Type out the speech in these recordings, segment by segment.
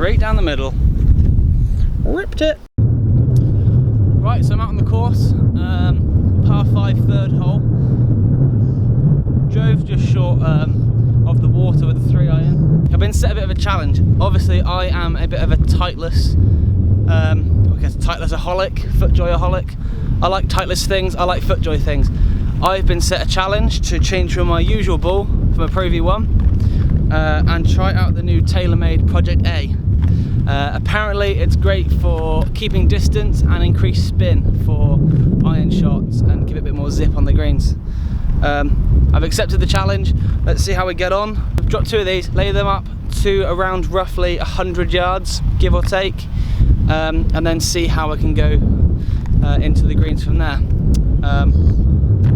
straight down the middle. Ripped it. Right, so I'm out on the course, par 5 third hole. Drove just short of the water with the 3-iron. I've been set a bit of a challenge. Obviously, I am a bit of a Titleist, I guess Titleist-aholic, FootJoy-aholic. I like Titleist things, I like FootJoy things. I've been set a challenge to change from my usual ball, from a Pro V1, and try out the new Taylormade Project A. Apparently it's great for keeping distance and increased spin for iron shots and give it a bit more zip on the greens. I've accepted the challenge. Let's see how we get on. I've dropped 2 of these, lay them up to around roughly 100 yards, give or take, and then see how I can go into the greens from there.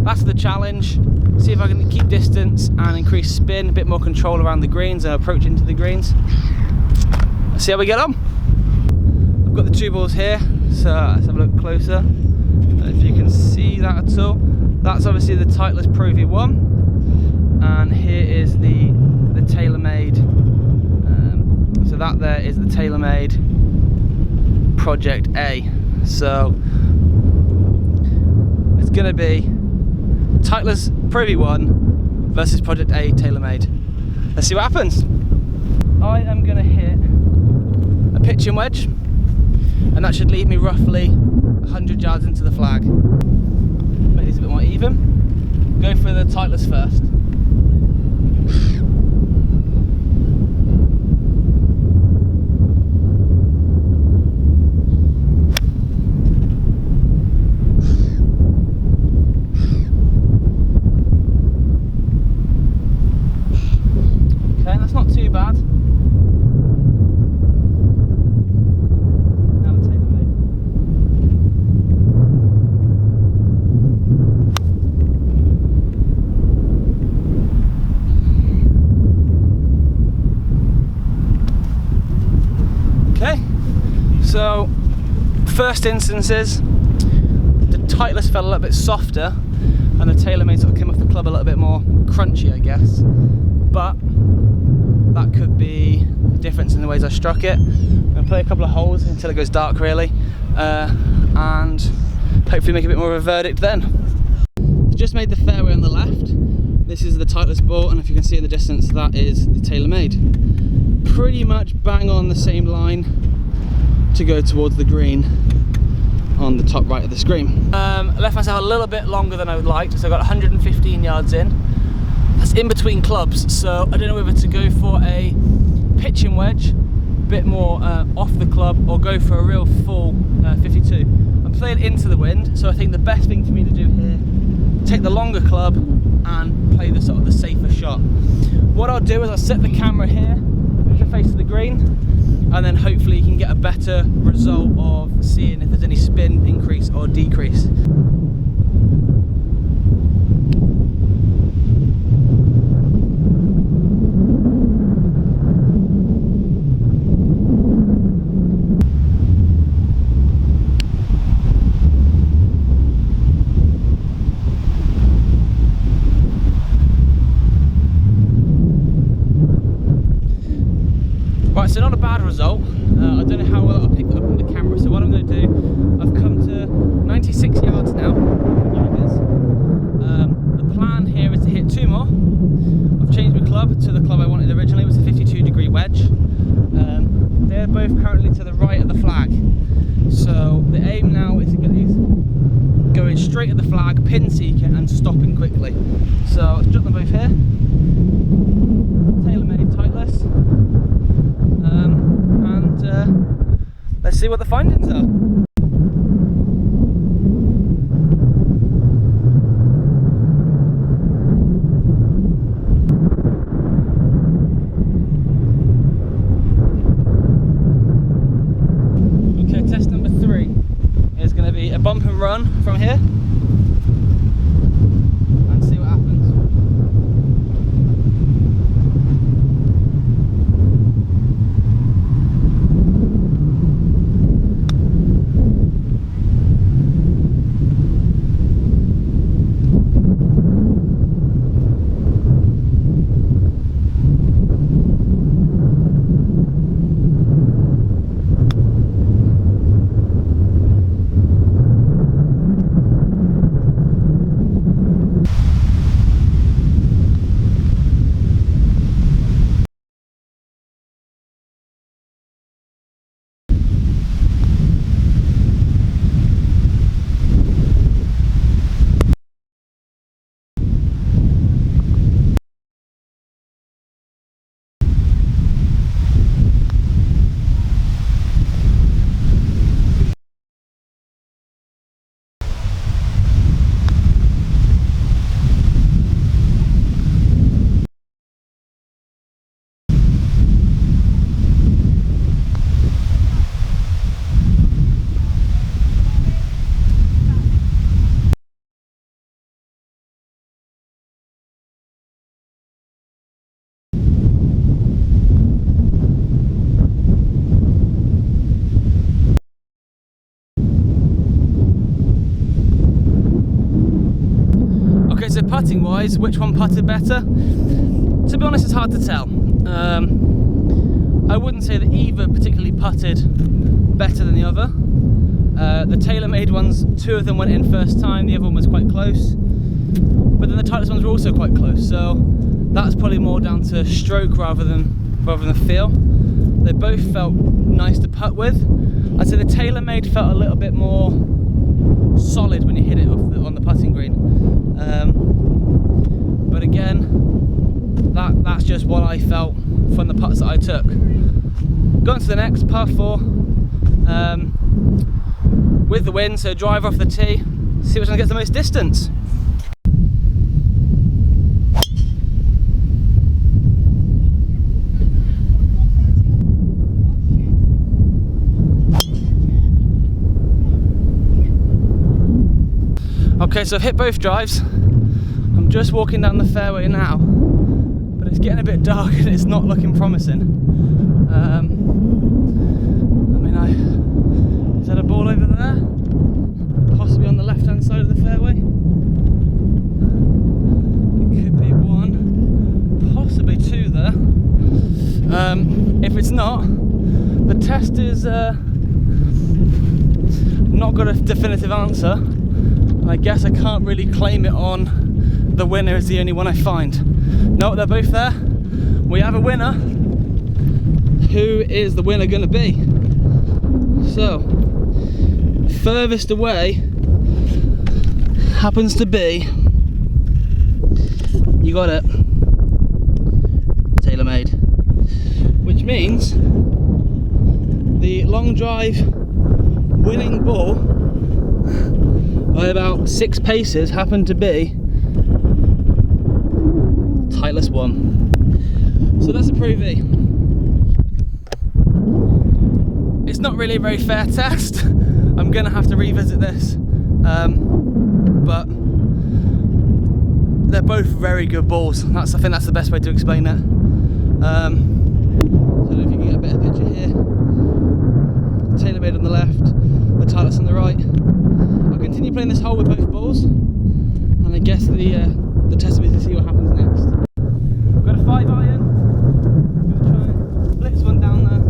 That's the challenge. See if I can keep distance and increase spin, a bit more control around the greens and approach into the greens. Let's see how we get on. I've got the 2 balls here, so let's have a look closer. If you can see that at all. That's obviously the Titleist Pro V1, and here is the Taylormade. So that there is the Taylormade Project A. So it's going to be Titleist Pro V1 versus Project A Taylormade. Let's see what happens. I am going to hit a pitching wedge, and that should leave me roughly 100 yards into the flag. Make this a bit more even. Go for the Titleist first. Okay, that's not too bad. So, first instances, the Titleist felt a little bit softer and the Taylormade sort of came off the club a little bit more crunchy, I guess. But that could be the difference in the ways I struck it. I'm going to play a couple of holes until it goes dark really, and hopefully make a bit more of a verdict then. Just made the fairway on the left. This is the Titleist ball, and if you can see in the distance, that is the Taylormade. Pretty much bang on the same line to go towards the green on the top right of the screen. I left myself a little bit longer than I would like, so I got 115 yards in. That's in between clubs, so I don't know whether to go for a pitching wedge, a bit more off the club, or go for a real full 52. I'm playing into the wind, so I think the best thing for me to do here, take the longer club and play the sort of the safer shot. What I'll do is I'll set the camera here to face the green, and then hopefully you can get a better result of seeing if there's any spin increase or decrease. Right, so not a bad result. I don't know how well I'll pick that up on the camera, so what I'm going to do, I've come to 96 yards now. The plan here is to hit 2 more. I've changed my club to the club I wanted originally, it was a 52-degree wedge. They're both currently to the right of the flag. So the aim now is to get these going straight at the flag, pin seeking and stopping quickly. So let's drop them both here. Taylormade Titleist. Let's see what the findings are. Okay, test number 3 is going to be a bump and run from here. And see what happens. putting wise, which one putted better? To be honest, it's hard to tell. I wouldn't say that either particularly putted better than the other. The Taylormade ones, 2 of them went in first time, the other one was quite close. But then the Titleist ones were also quite close, so that's probably more down to stroke rather than feel. They both felt nice to putt with. I'd say the Taylormade felt a little bit more solid when you hit it on the putting green. But again, that's just what I felt from the putts that I took. Going to the next, par 4. With the wind, so drive off the tee, see which one gets the most distance. Okay, so I've hit both drives. I'm just walking down the fairway now, but it's getting a bit dark and it's not looking promising. Is that a ball over there? Possibly on the left-hand side of the fairway. It could be 1, possibly 2 there. If it's not, the test is not got a definitive answer. I guess I can't really claim it on the winner is the only one I find. No, they're both there. We have a winner. Who is the winner going to be? So, furthest away happens to be, you got it, Taylormade. Which means the long drive winning ball by about 6 paces happened to be Titleist 1. So that's a Pro-V. It's not really a very fair test. I'm gonna have to revisit this, but they're both very good balls. I think that's the best way to explain it. So I don't know if you can get a better picture here. Taylormade on the left, the Titleist on the right. I'll continue playing this hole with both balls, and I guess the test will be to see what happens next. I've got a 5 iron. I'm going to try and blitz one down there.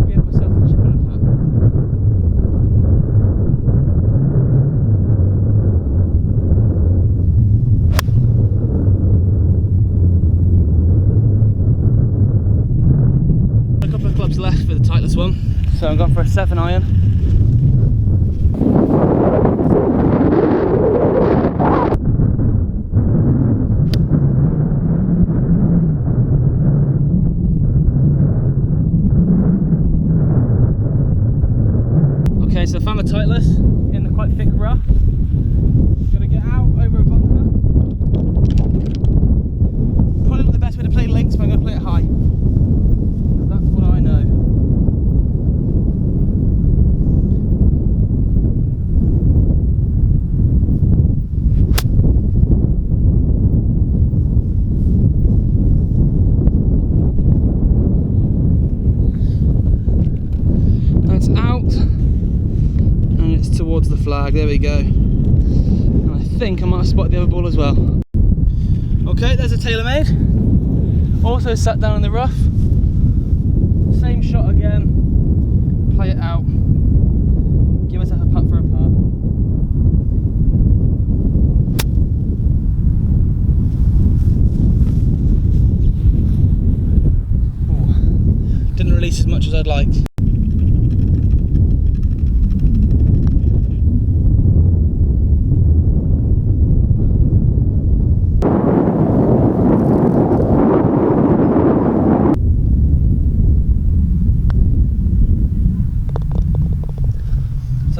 Give myself a chip and a putt. A couple of clubs left for the Titleist one, so I'm going for a 7 iron. Okay, so I found the Titleist in the quite thick rough. Gotta get out over a bunker. Probably not the best way to play links, but I'm gonna play it high. That's what I know. That's out. Towards the flag, there we go. And I think I might have spotted the other ball as well. Okay, there's a Taylormade. Also sat down in the rough. Same shot again. Play it out. Give myself a putt for a par. Ooh. Didn't release as much as I'd liked.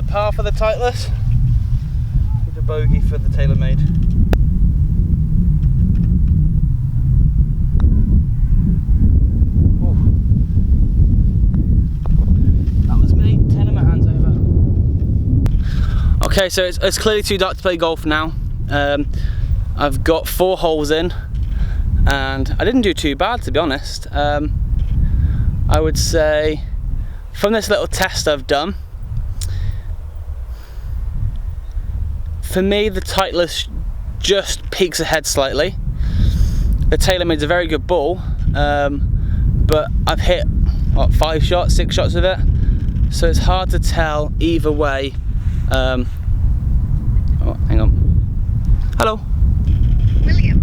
Par for the Titleist, with a bogey for the Taylormade. That was me, 10 of my hands over. Okay, so it's clearly too dark to play golf now. I've got 4 holes in, and I didn't do too bad, to be honest. I would say, from this little test I've done, for me, the Titleist just peaks ahead slightly. The Taylormade's a very good ball, but I've hit what, 5 shots, 6 shots with it, so it's hard to tell either way. Oh, hang on. Hello. William.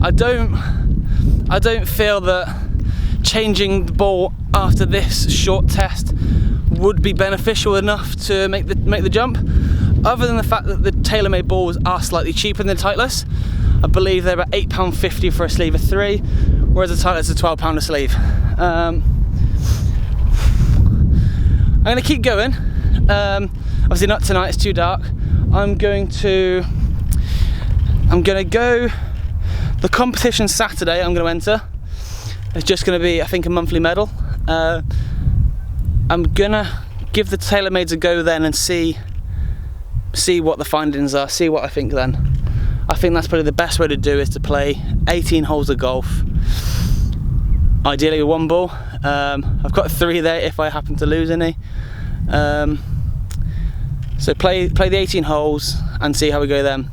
I don't feel that changing the ball after this short test would be beneficial enough to make the jump, other than the fact that the Taylormade balls are slightly cheaper than the Titleist. I believe they're about £8.50 for a sleeve of 3, whereas the Titleist is £12 a sleeve. I'm going to keep going. Obviously not tonight, it's too dark. I'm going to go. The competition Saturday I'm going to enter. It's just going to be, I think, a monthly medal. I'm gonna give the Taylormades a go then and see what the findings are, see what I think then. I think that's probably the best way to do, is to play 18 holes of golf, ideally with 1 ball. I've got 3 there if I happen to lose any. So play the 18 holes and see how we go then.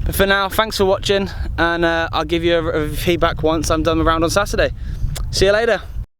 But for now, thanks for watching, and I'll give you a feedback once I'm done the round on Saturday. See you later.